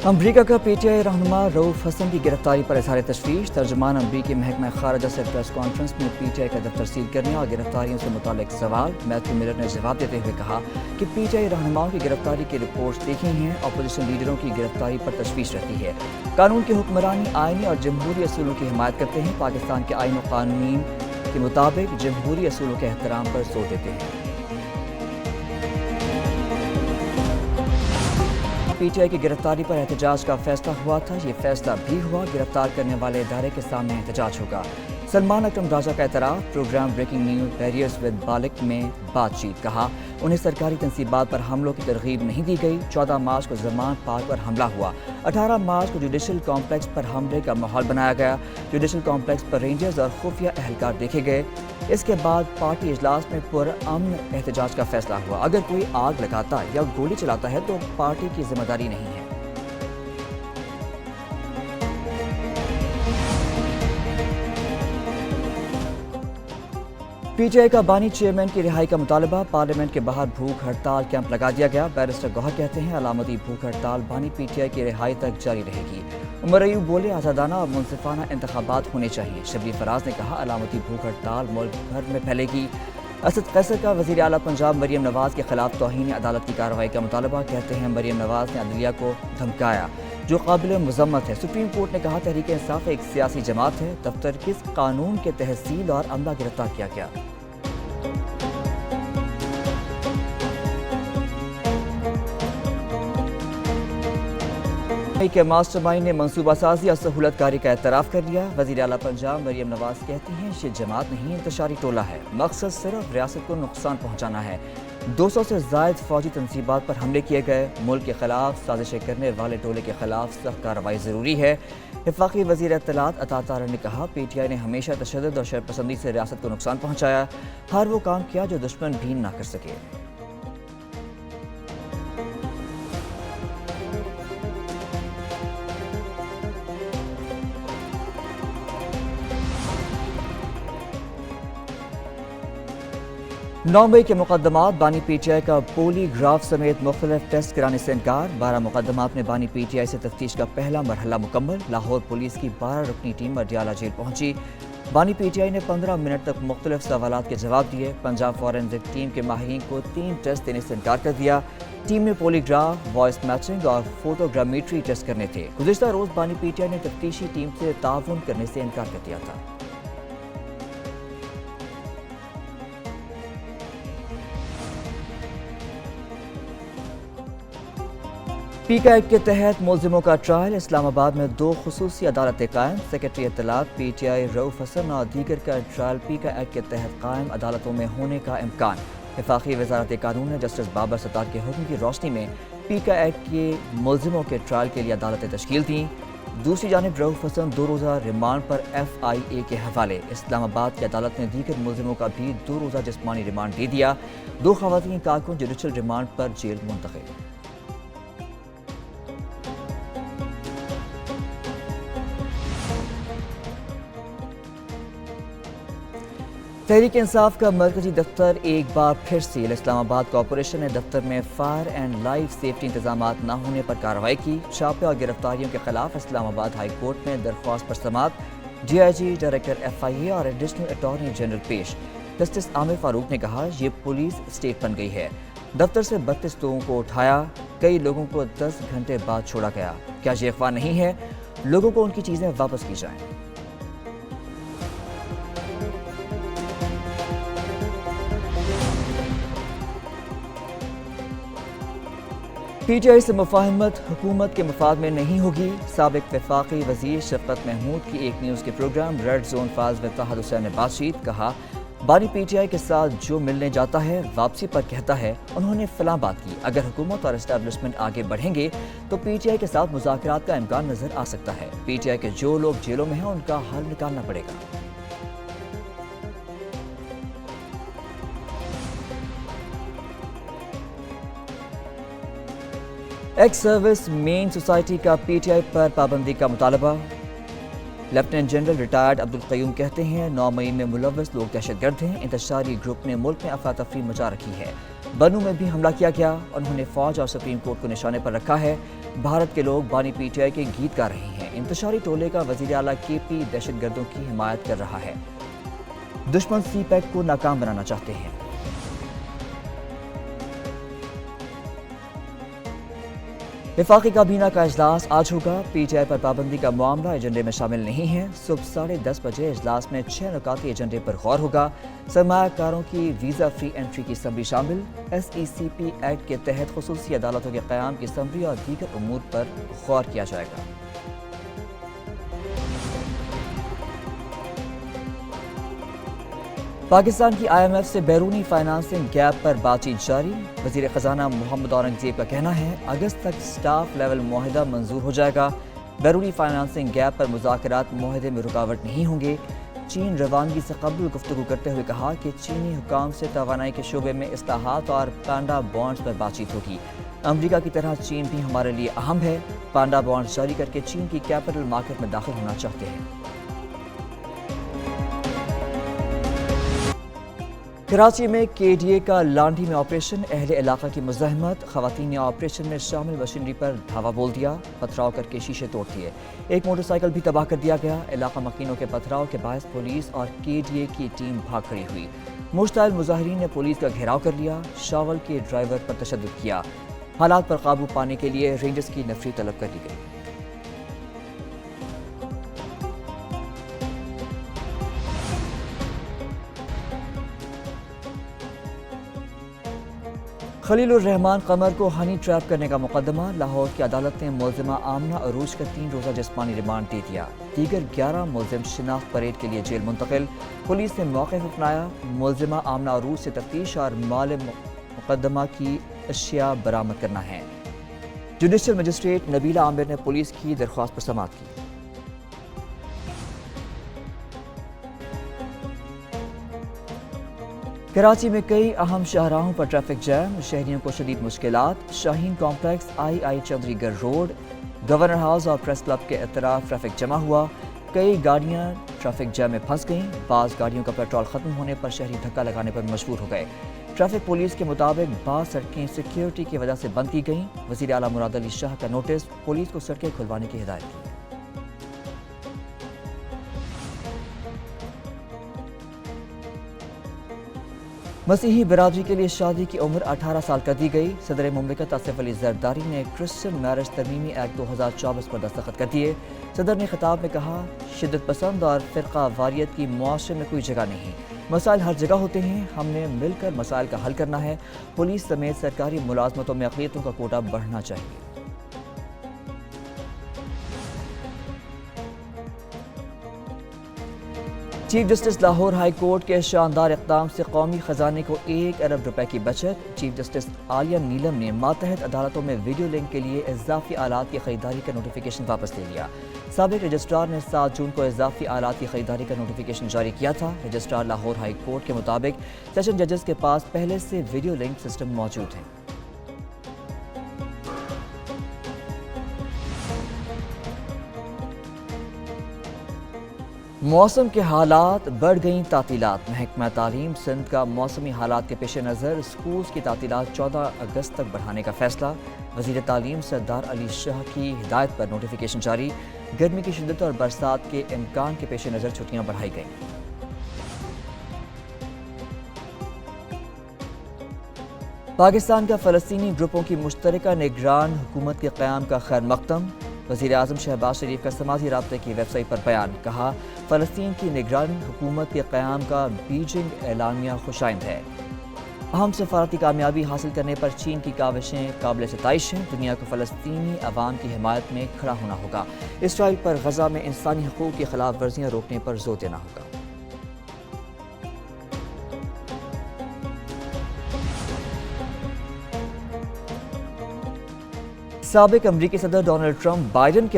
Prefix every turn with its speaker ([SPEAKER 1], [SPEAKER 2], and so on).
[SPEAKER 1] अमरीका का पीटीआई रहनुमा रऊफ हसन की गिरफ्तारी पर इजहार तशवीश। तर्जुमान अमरीकी महकमा खारजा से प्रेस कॉन्फ्रेंस में पीटीआई का दफ्तर सील करने और गिरफ्तारियों से मुतालिक सवाल। मैथ्यू मिलर ने जवाब देते हुए कहा कि पीटीआई रहनुमाओं की गिरफ्तारी की रिपोर्ट्स देखी हैं। अपोजिशन लीडरों की गिरफ्तारी पर तशवीश रहती है। कानून की हुक्मरानी आईनी और जमहूरी असूलों की हिमायत करते हैं। पाकिस्तान के आईन और कानून के मुताबिक जमहूरी असूलों के एहतराम पर जोर देते हैं। पीटीआई की गिरफ्तारी पर एहतजाज का फैसला हुआ था। ये फैसला भी हुआ। गिरफ्तार करने वाले इदारे के सामने एहतजाज होगा। सलमान अकरम राजा का एतराफ़। Programme breaking news barriers with बालिक में बातचीत। कहा उन्हें सरकारी तनसीबात पर हमलों की तरगीब नहीं दी गई। 14 मार्च को ज़मान पार्क पर हमला हुआ। 18 मार्च को जुडिशल कॉम्प्लेक्स पर हमले का माहौल बनाया गया। जुडिशल कॉम्प्लेक्स पर रेंजर्स और खुफिया एहलकार देखे गए। इसके बाद पार्टी इजलास में पुरअमन एहतजाज का फैसला हुआ। अगर कोई आग लगाता या गोली चलाता है तो पार्टी की जिम्मेदारी नहीं है। पीटीआई का बानी चेयरमैन की रिहाई का मुतालबा। पार्लियामेंट के बाहर भूख हड़ताल कैंप लगा दिया गया। बैरिस्टर गौहर कहते हैं अलामती भूख हड़ताल बानी पीटीआई की रिहाई तक जारी रहेगी। उमर अयूब बोले आज़ादाना और मुनसिफाना इंतखाबात होने चाहिए। शबली फराज ने कहा अलामती भूख हड़ताल मुल्क भर में फैलेगी। असद कैसर का वज़ीर आला पंजाब मरियम नवाज़ के खिलाफ तौहीन अदालत की कार्रवाई का मुतालबा। कहते हैं मरियम नवाज़ ने अदलिया को धमकाया जो काबिल मुज़म्मत है। सुप्रीम कोर्ट ने कहा तहरीक इंसाफ एक सियासी जमात है। दफ्तर किस कानून के तहसील और अमला गिरफ्तार किया गया। के मास्टरमाइंड ने मंसूबा साजी और सहूलत कारी का एतराफ़ कर लिया। वज़ीर आला पंजाब मरियम नवाज़ कहती हैं ये जमात नहीं इंतशारी टोला है। मकसद सिर्फ रियासत को नुकसान पहुँचाना है। 200 से ज़ायद फौजी तनसीबात पर हमले किए गए। मुल्क के खिलाफ साजिशें करने वाले टोले के खिलाफ सख्त कार्रवाई ज़रूरी है। वफाकी वज़ीर इत्तलात अता तारड़ ने कहा पीटीआई ने हमेशा तशद्दुद और शरपसंदी से रियासत को नुकसान पहुँचाया। हर वो काम किया जो दुश्मन भी ना कर सके। नौ मई के मुकदमात। बानी पीटीआई का पोलीग्राफ समेत मुख्तलिफ टेस्ट कराने से इनकार। 12 मुकदमात में बानी पीटीआई से तफ्तीश का पहला मरहला मुकम्मल। लाहौर पुलिस की 12 रुकनी टीम अडियाला जेल पहुंची। बानी पीटीआई ने 15 मिनट तक मुख्तलिफ सवालात के जवाब दिए। पंजाब फॉरेंसिक टीम के माहिरीन को 3 टेस्ट देने से इनकार कर दिया। टीम में पोलीग्राफ, वॉइस मैचिंग और फोटोग्रामेट्री टेस्ट करने थे। गुज़िश्ता रोज़ बानी पीटीआई ने तफ्तीशी टीम से ताउन करने से इनकार कर दिया था। पीका एक्ट के तहत मुलजिमों का ट्रायल। इस्लामाबाद में 2 खुसूसी अदालतें कायम। सेक्रेटरी इत्तलात पीटीआई रऊफ हसन और दीगर का ट्रायल पीका एक्ट के तहत कायम अदालतों में होने का इम्कान। वफाकी वज़ारत कानून ने जस्टिस बाबर सत्तार के हुक्म की रोशनी में पीका एक्ट के मुलजिमों के ट्रायल के लिए अदालतें तश्कील दी। दूसरी जानिब रऊफ हसन 2 रोज़ा रिमांड पर FIA के हवाले। इस्लामाबाद की अदालत ने दीगर मुलजिमों का भी 2 रोज़ा जिस्मानी रिमांड दे दिया। 2 ख़वातीन कारकुन जुडिशल रिमांड पर जेल मुंतकिल। तहरीक इंसाफ का मरकजी दफ्तर एक बार फिर सील। इस्लामाबाद कॉरपोरेशन ने दफ्तर में फायर एंड लाइफ सेफ्टी इंतजामात न होने पर कार्रवाई की। छापे और गिरफ्तारियों के खिलाफ इस्लामाबाद हाई कोर्ट में दरख्वास्त पर समाअत। DIG, डायरेक्टर FIA और एडिशनल अटॉर्नी जनरल पेश। जस्टिस आमिर फारूक ने कहा ये पुलिस स्टेट बन गई है। दफ्तर से 32 लोगों को उठाया, कई लोगों को 10 घंटे बाद छोड़ा गया। क्या ये अफवाह नहीं है? लोगों को उनकी चीज़ें वापस की जाएं। पीटीआई से मुफाहमत हुकूमत के मफाद में नहीं होगी। साबिक वफाकी वज़ीर शफ़क़त महमूद की एक न्यूज़ के प्रोग्राम रेड जोन फाज में तहद हुसैन ने बातचीत। कहा बानी पीटीआई के साथ जो मिलने जाता है वापसी पर कहता है उन्होंने फलां बात की। अगर हुकूमत और एस्टैब्लिशमेंट आगे बढ़ेंगे तो पीटीआई के साथ मुज़ाकरात का इम्कान नज़र आ सकता है। पीटीआई के जो लोग जेलों में हैं उनका हल निकालना पड़ेगा। एक्स सर्विस मेन सोसाइटी का पीटीआई पर पाबंदी का मुतालबा। Lieutenant general retired Abdul Qayyum कहते हैं 9 मई में मुलव्वस लोग दहशतगर्द हैं। इंतशारी ग्रुप ने मुल्क में अफरा तफरी मचा रखी है। बनू में भी हमला किया गया। उन्होंने फौज और सुप्रीम कोर्ट को निशाने पर रखा है। भारत के लोग बानी पीटीआई के गीत गा रहे हैं। इंतशारी टोले का वजीर आला केपी दहशतगर्दों की हिमायत कर रहा है। दुश्मन सी पैक को नाकाम बनाना चाहते हैं। वफाकी काबीना का इजलास आज होगा। पीटीआई पर पाबंदी का मामला एजेंडे में शामिल नहीं है। सुबह 10:30 बजे इजलास में 6 नुकाती एजेंडे पर गौर होगा। सरमायाकारों की वीज़ा फ्री एंट्री की समरी शामिल, SECP एक्ट के तहत खुसूसी अदालतों के क़याम की समरी और दीगर उमूर पर गौर किया जाएगा। पाकिस्तान की IMF से बैरूनी फाइनेंसिंग गैप पर बातचीत जारी। वज़ीर ख़जाना मोहम्मद औरंगज़ेब का कहना है अगस्त तक स्टाफ लेवल मुआहिदा मंजूर हो जाएगा। बैरूनी फाइनेंसिंग गैप पर मुज़ाकरात मुआहिदे में रुकावट नहीं होंगे। चीन रवानगी से कबल गुफ्तगू करते हुए कहा कि चीनी हुकाम से तवानाई के शोबे में इस्लाहात और पांडा बॉन्ड्स पर बातचीत होगी। अमरीका की तरह चीन भी हमारे लिए अहम है। पांडा बॉन्ड्स जारी करके चीन की कैपिटल मार्केट में दाखिल होना चाहते हैं। कराची में KDA का लांडी में ऑपरेशन, अहले इलाका की मुज़ाहमत। ख़वातीन ने ऑपरेशन में शामिल मशीनरी पर धावा बोल दिया, पथराव करके शीशे तोड़ दिए। एक मोटरसाइकिल भी तबाह कर दिया गया। इलाका मकीनों के पथराव के बायस पुलिस और KDA की टीम भाग खड़ी हुई। मुश्ताइल मुजाहिरीन ने पुलिस का घेराव कर लिया। शावल के ड्राइवर पर तशद्दुद किया। हालात पर काबू पाने के लिए रेंजर्स की नफरी तलब कर ली गई। खलीलुर रहमान कमर को हनी ट्रैप करने का मुकदमा। लाहौर की अदालत ने मुलजिमा आमना अरूज का 3 रोज़ा जिस्मानी रिमांड दे दिया। दीगर 11 मुलजिम शिनाख्त परेड के लिए जेल मुंतकिल। पुलिस ने मौक़िफ़ अपनाया। मुलजिमा आमना अरूज से तफ्तीश और माल मुकदमा की अशिया बरामद करना है। जुडिशल मजिस्ट्रेट नबीला आमिर ने पुलिस की दरख्वास्त पर समाअत की। कराची में कई अहम शाहराहों पर ट्रैफिक जैम, शहरियों को शदीद मुश्किलात। Shaheen complex, II Chaudhrigarh road, governor house और प्रेस क्लब के अतराफ ट्रैफिक जमा हुआ। कई गाड़ियां ट्रैफिक जैम में फंस गईं। बाज़ गाड़ियों का पेट्रोल खत्म होने पर शहरी धक्का लगाने पर मजबूर हो गए। ट्रैफिक पुलिस के मुताबिक बाज़ सड़कें सिक्योरिटी की वजह से बंद की गईं। वज़ीर आला मुराद अली शाह का नोटिस, पुलिस को सड़कें खुलवाने की हिदायत की। मसीही बिरादरी के लिए शादी की उम्र 18 साल कर दी गई। सदर मुमलिकत आसिफ अली जरदारी ने क्रिश्चियन मैरिज तरमीमी एक्ट 2024 पर दस्तखत कर दिए। सदर ने खिताब में कहा, शिद्दत पसंद और फ़िरका वारियत की मुआशरे में कोई जगह नहीं। मसाइल हर जगह होते हैं, हमने मिलकर मसाइल का हल करना है। पुलिस समेत सरकारी मुलाजमतों में अक़लियतों का कोटा बढ़ना चाहिए। Chief justice Lahore high court के शानदार इक़दाम से कौमी ख़जाने को 1 अरब रुपए की बचत। चीफ जस्टिस आलिया नीलम ने मातहत अदालतों में वीडियो लिंक के लिए इजाफी आलात की खरीदारी का नोटिफिकेशन वापस ले लिया। साबिक़ रजिस्ट्रार ने 7 जून को इजाफी आलात की खरीदारी का नोटिफिकेशन जारी किया था। रजिस्ट्रार लाहौर हाई कोर्ट के मुताबिक सेशन जजेस के पास पहले से वीडियो लिंक सिस्टम मौजूद है। मौसम के हालात, बढ़ गई तातीलात। महकमा तालीम सिंध का मौसमी हालात के पेश नज़र स्कूल्स की तातीलात 14 अगस्त तक बढ़ाने का फैसला। वज़ीर तालीम सरदार अली शाह की हिदायत पर नोटिफिकेशन जारी। गर्मी की शिद्दत और बरसात के इम्कान के पेश नज़र छुट्टियां बढ़ाई गईं। पाकिस्तान का फ़लस्तीनी ग्रुपों की मुश्तरका निगरान हुकूमत के क़याम का खैर मकदम। वज़ीर आज़म शहबाज शरीफ का समाजी राब्ते की वेबसाइट पर बयान, कहा फ़लस्तीन की निगरान हुकूमत के क़याम का बीजिंग एलामिया खुशाइंद है। अहम सफारती कामयाबी हासिल करने पर चीन की काविशें काबिल सताइश हैं। दुनिया को फ़लस्तीनी अवाम की हिमायत में खड़ा होना होगा। इसराइल पर गज़ा में इंसानी हकूक़ की खिलाफ वर्जियाँ रोकने पर जोर देना होगा। साबिक़ अमरीकी सदर डोनाल्ड ट्रंप बाइडन के